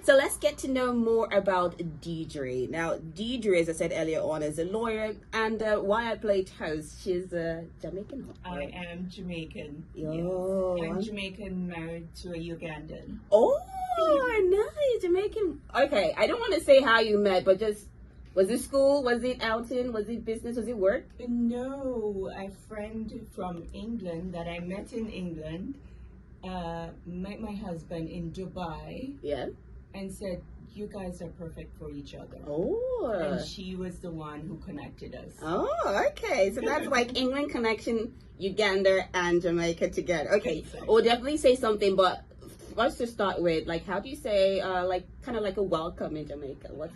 So let's get to know more about Deidre. Now, Deidre, as I said earlier on, is a lawyer, and why I played host, she's Jamaican. I am Jamaican. Yo. Yes. I'm Jamaican, married to a Ugandan. Oh, nice, Jamaican. Okay, I don't want to say how you met, but just, was it school? Was it outing? Was it business? Was it work? No, a friend from England that I met in England met my husband in Dubai. Yeah. And said, you guys are perfect for each other. Oh. And she was the one who connected us. Oh, okay. So that's like England connection, Uganda and Jamaica together. Okay. Exactly. We'll definitely say something, but first to start with, like, how do you say, like, kind of like a welcome in Jamaica? What?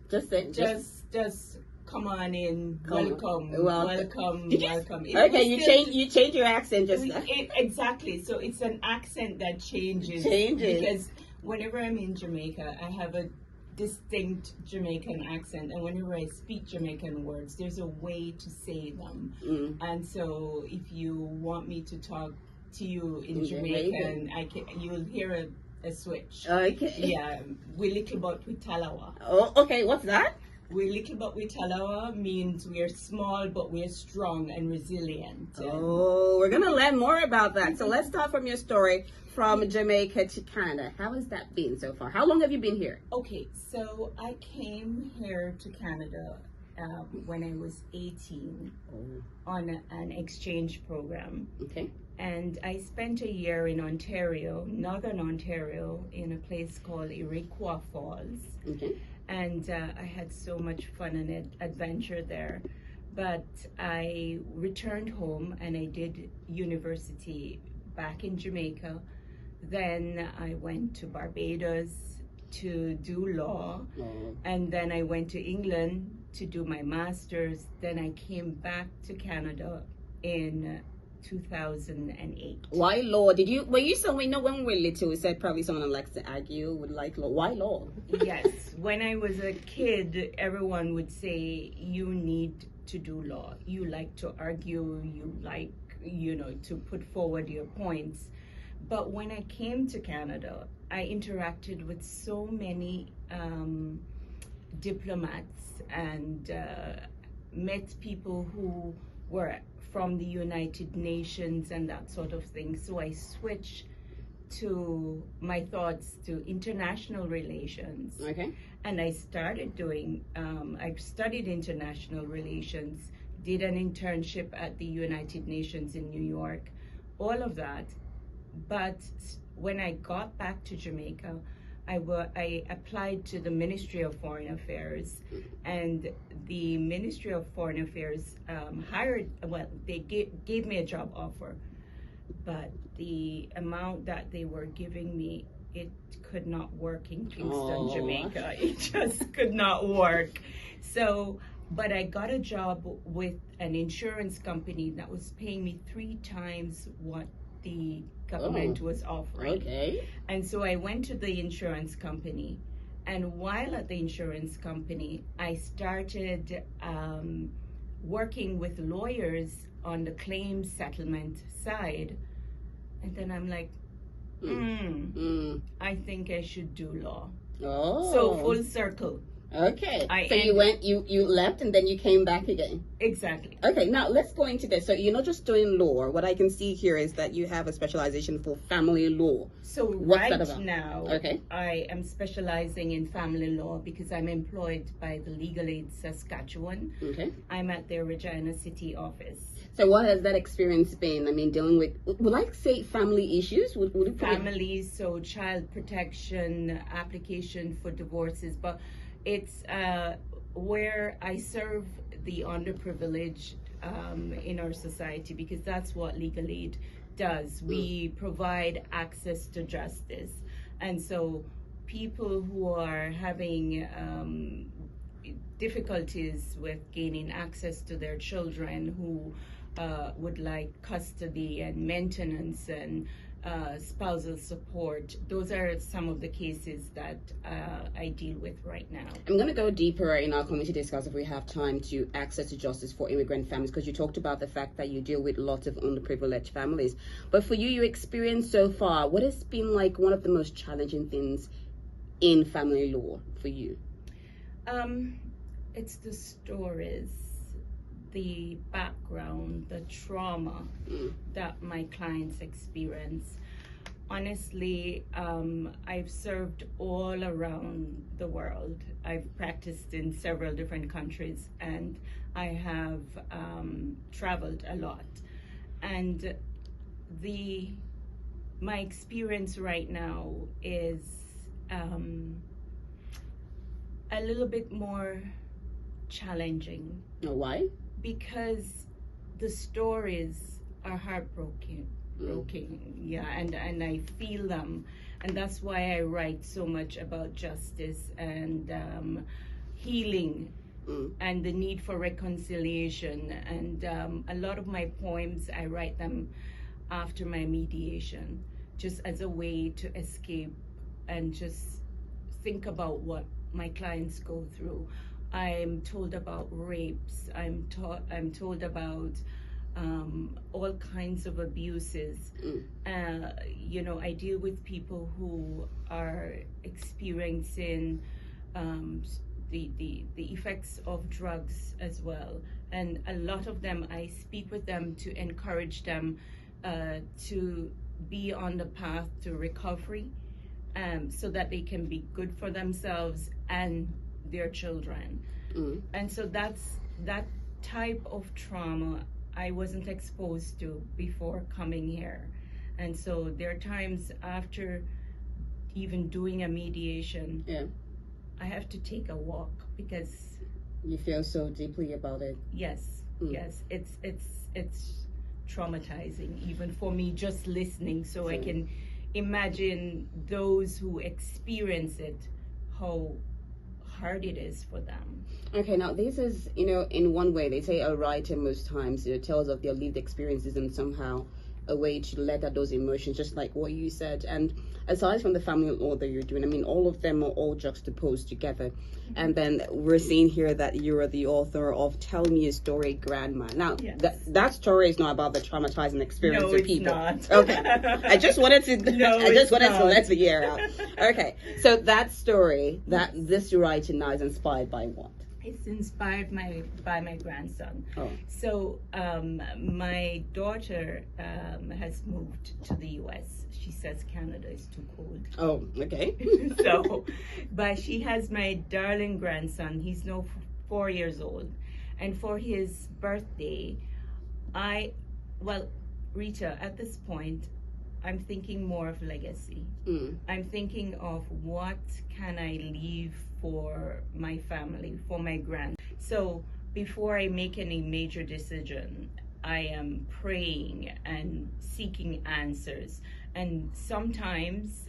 Just come on in. Welcome. Welcome. Okay, you change your accent just now. Exactly. So it's an accent that changes. Because whenever I'm in Jamaica, I have a distinct Jamaican accent, and whenever I speak Jamaican words, there's a way to say them. And so if you want me to talk to you in Jamaican, you'll hear a switch. Okay. Yeah. We little but we talawa. Oh, okay. What's that? We little but we talawa means we are small but we are strong and resilient. Oh, we're gonna learn more about that. So let's start from your story from Jamaica to Canada. How has that been so far? How long have you been here? Okay, so I came here to Canada when I was 18 on an exchange program. Okay. And I spent a year in Ontario, Northern Ontario, in a place called Iroquois Falls. Okay. And I had so much fun and adventure there. But I returned home and I did university back in Jamaica. Then I went to Barbados to do law. And then I went to England to do my master's. Then I came back to Canada in 2008. Why law? Were you someone, when we were little, we said probably someone likes to argue, would like law. Why law? Yes. When I was a kid, everyone would say, you need to do law. You like to argue, you like, to put forward your points. But when I came to Canada, I interacted with so many diplomats and met people who were from the United Nations and that sort of thing. So I switched to my thoughts to international relations. Okay. And I started doing, I studied international relations, did an internship at the United Nations in New York, all of that. But when I got back to Jamaica, I applied to the Ministry of Foreign Affairs, and the Ministry of Foreign Affairs they gave me a job offer, but the amount that they were giving me, it could not work in Kingston, Jamaica. It just could not work. So, but I got a job with an insurance company that was paying me 3 times what the government was offering. Okay. And so I went to the insurance company, and while at the insurance company, I started working with lawyers on the claims settlement side. And then I'm like, I think I should do law. So full circle. Okay. You left and then you came back again. Exactly. Okay, now let's go into this. So you're not just doing law. What I can see here is that you have a specialization for family law. So what's that about? Now, I am specializing in family law because I'm employed by the Legal Aid Saskatchewan. Okay. I'm at their Regina City office. So what has that experience been? I mean, dealing with, would I say family issues? Would it families, so child protection, application for divorces, but it's where I serve the underprivileged in our society, because that's what Legal Aid does. We provide access to justice. And so people who are having difficulties with gaining access to their children, who would like custody and maintenance and spousal support. Those are some of the cases that I deal with right now. I'm going to go deeper in our community discuss, if we have time, to access to justice for immigrant families, because you talked about the fact that you deal with lots of underprivileged families. But for you, your experience so far, what has been like one of the most challenging things in family law for you? It's the stories, the background, the trauma that my clients experience. Honestly, I've served all around the world. I've practiced in several different countries, and I have traveled a lot. And my experience right now is a little bit more challenging. Why? Because the stories are heartbroken. Yeah, and I feel them, and that's why I write so much about justice and healing and the need for reconciliation. And a lot of my poems, I write them after my mediation, just as a way to escape and just think about what my clients go through. I'm told about rapes. I'm told about all kinds of abuses. I deal with people who are experiencing the effects of drugs as well, and a lot of them, I speak with them to encourage them to be on the path to recovery, so that they can be good for themselves and their children. And so that's that type of trauma I wasn't exposed to before coming here. And so there are times after even doing a mediation, I have to take a walk because you feel so deeply about it. Yes, it's traumatizing even for me just listening, so I can imagine those who experience it, how hard it is for them. Okay, now this is, in one way, they say a writer most times, tells of their lived experiences and somehow a way to let out those emotions, just like what you said. And aside from the family law that you're doing, I mean, all of them are all juxtaposed together. And then we're seeing here that you are the author of Tell Me a Story, Grandma. Now, that story is not about the traumatizing experience of people. No, it's not. Okay, I just wanted to to let the air out. Okay, so that story, this you writing now is inspired by what? It's inspired by my grandson. Oh. So my daughter has moved to the U.S. She says Canada is too cold. Oh, okay. But she has my darling grandson. He's now 4 years old. And for his birthday, Rita, at this point, I'm thinking more of legacy. I'm thinking of what can I leave for my family, for my grand. So before I make any major decision, I am praying and seeking answers. And sometimes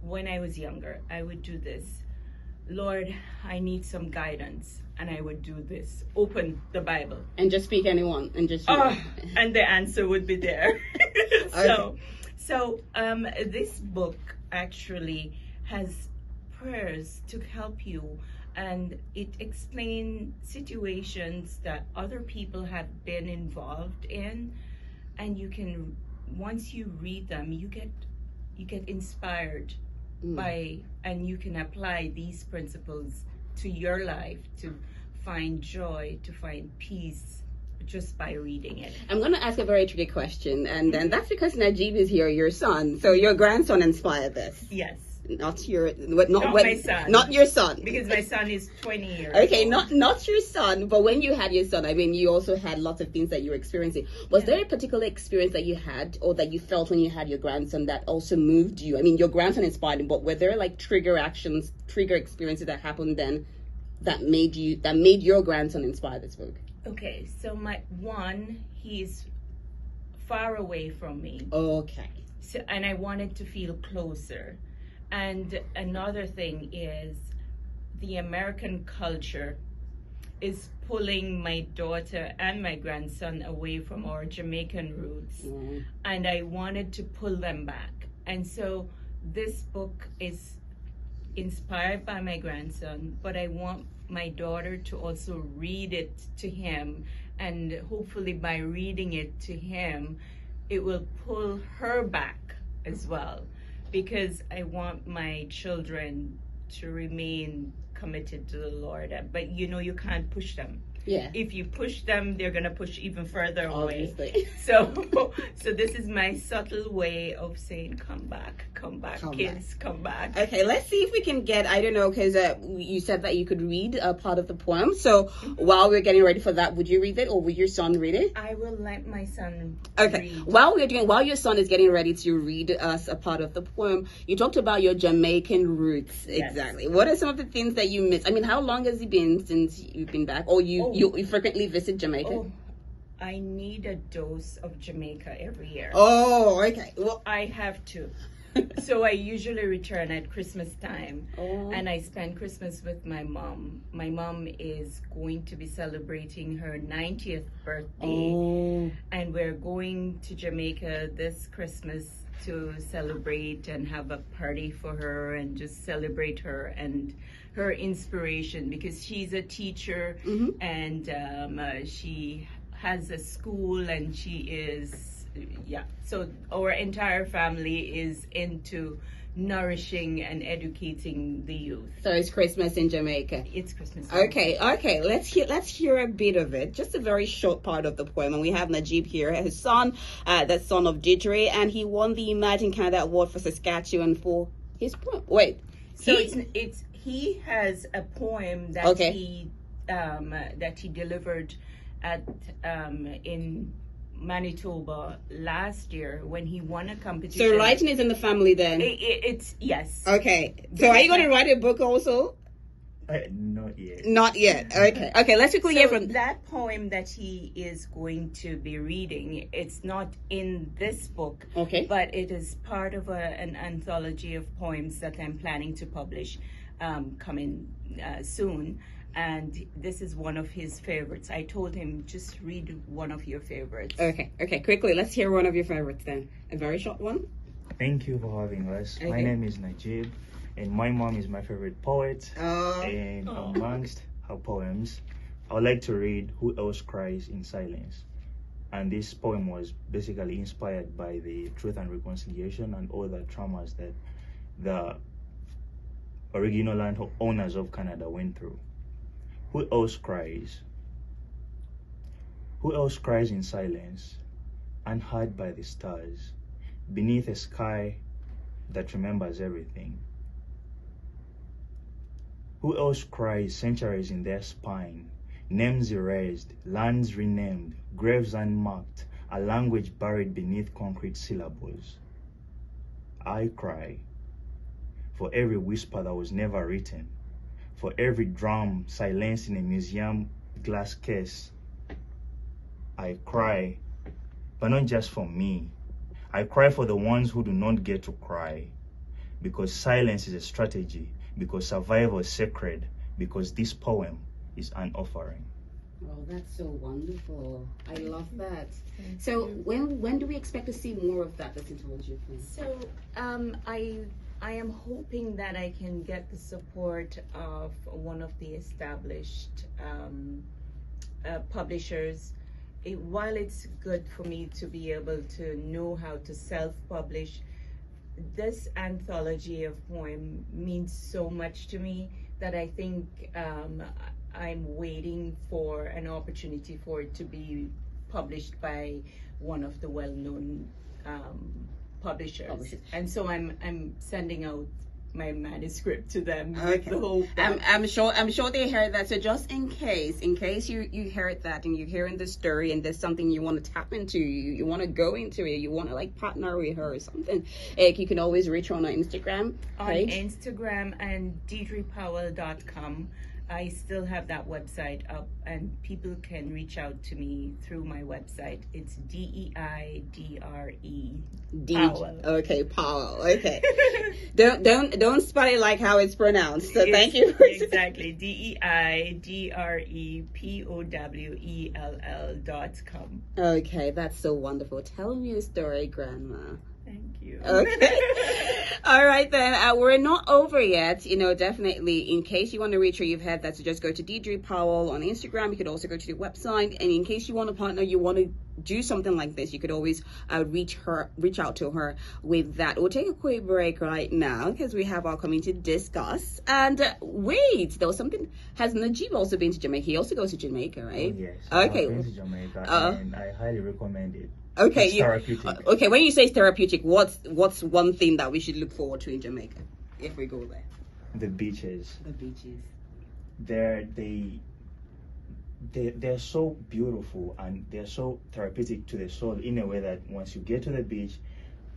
when I was younger, I would do this. Lord, I need some guidance. And I would do this, open the Bible. And just speak anyone. And just and the answer would be there. So this book actually has prayers to help you, and it explains situations that other people have been involved in, and you can, once you read them, you get inspired by, and you can apply these principles to your life to find joy, to find peace, just by reading it. I'm going to ask a very tricky question, and then that's because Najib is here, your son. So your grandson inspired this. Yes. Not my son. Not your son. Because my son is 20 years Okay, old. not your son, but when you had your son, I mean, you also had lots of things that you were experiencing. Was there a particular experience that you had or that you felt when you had your grandson that also moved you? I mean, your grandson inspired him, but were there like trigger experiences that happened then that made your grandson inspire this book? Okay, so he's far away from me. Okay. So, and I wanted to feel closer. And another thing is the American culture is pulling my daughter and my grandson away from our Jamaican roots. And I wanted to pull them back. And so this book is inspired by my grandson, but I want my daughter to also read it to him, and hopefully by reading it to him, it will pull her back as well because I want my children to remain committed to the Lord. But you can't push them. Yeah. If you push them, they're gonna push even further away. Obviously. So this is my subtle way of saying, come back, kids, come back. Okay, let's see if we can get, I don't know, because you said that you could read a part of the poem. So while we're getting ready for that, would you read it, or would your son read it? I will let my son Okay. read. While your son is getting ready to read us a part of the poem, you talked about your Jamaican roots. Yes. Exactly. What are some of the things that you miss? I mean, how long has it been since you've been back, or you frequently visit Jamaica? Oh, I need a dose of Jamaica every year. Oh, okay. Well, I have to. So I usually return at Christmas time, and I spend Christmas with my mom. My mom is going to be celebrating her 90th birthday, and we're going to Jamaica this Christmas to celebrate and have a party for her and just celebrate her and her inspiration, because she's a teacher and she has a school, and she is so our entire family is into nourishing and educating the youth. So it's Christmas in Jamaica. It's Christmas. Okay. Let's hear a bit of it. Just a very short part of the poem. And we have Najib here, his son, the son of Deidre, and he won the Imagine Canada Award for Saskatchewan for his poem. Wait. So he has a poem that he delivered at in Manitoba last year when he won a competition. So writing is in the family then? It's yes. Okay. So are you going to write a book also? Not yet. Not yet. Okay. Let's quickly hear from that poem that he is going to be reading. It's not in this book. Okay. But it is part of an anthology of poems that I'm planning to publish, coming soon. And this is one of his favorites. I told him, just read one of your favorites. Okay. Quickly, let's hear one of your favorites then. A very short one. Thank you for having us. Okay. My name is Najib, and my mom is my favorite poet. And amongst her poems, I would like to read Who Else Cries in Silence. And this poem was basically inspired by the Truth and Reconciliation and all the traumas that the original land owners of Canada went through. Who else cries? Who else cries in silence, unheard by the stars, beneath a sky that remembers everything? Who else cries centuries in their spine, names erased, lands renamed, graves unmarked, a language buried beneath concrete syllables? I cry for every whisper that was never written, for every drum silenced in a museum glass case. I cry, but not just for me. I cry for the ones who do not get to cry, because silence is a strategy, because survival is sacred, because this poem is an offering. Oh, that's so wonderful. I love that. So when do we expect to see more of that, this anthology? So I am hoping that I can get the support of one of the established publishers. While it's good for me to be able to know how to self-publish, this anthology of poem means so much to me that I think I'm waiting for an opportunity for it to be published by one of the well-known publishers. And so I'm sending out my manuscript to them. Okay. The whole I'm sure they heard that. So just in case you heard that and you're hearing the story and there's something you want to tap into, you want to go into it, you want to like partner with her or something, you can always reach her on our Instagram page. On Instagram and DeidrePowell.com. I still have that website up, and people can reach out to me through my website. It's DEIDRE Powell. Okay, Powell. Okay. don't spell it like how it's pronounced. So thank you. Exactly. DEIDREPOWELL.com. Okay, that's so wonderful. Tell me a story, Grandma. Thank you. Okay. All right, then. We're not over yet. Definitely, in case you want to reach her, you've heard that. So just go to Deidre Powell on Instagram. You could also go to the website. And in case you want a partner, you want to do something like this, you could always reach out to her with that. We'll take a quick break right now because we have our coming to discuss. And wait, there was something. Has Najib also been to Jamaica? He also goes to Jamaica, right? Oh, yes. Okay. I've been to Jamaica, and I highly recommend it. Okay, it's therapeutic. Okay, when you say therapeutic, what's one thing that we should look forward to in Jamaica if we go there? The beaches. The beaches. They're so beautiful and they're so therapeutic to the soul in a way that once you get to the beach,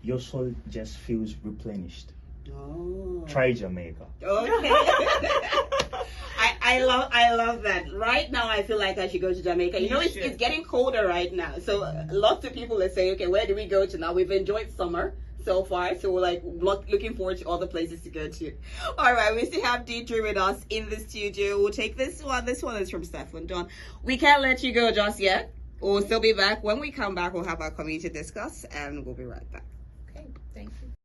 your soul just feels replenished. Oh. Try Jamaica. Okay. I love that. Right now, I feel like I should go to Jamaica. It's getting colder right now, so lots of people are saying, okay, where do we go to now? We've enjoyed summer so far, so we're looking forward to other places to go to. All right, we still have Deidre with us in the studio. We'll take this one. This one is from Stephen Don. We can't let you go just yet. We'll still be back. When we come back, we'll have our community discuss, and we'll be right back. Okay, thank you.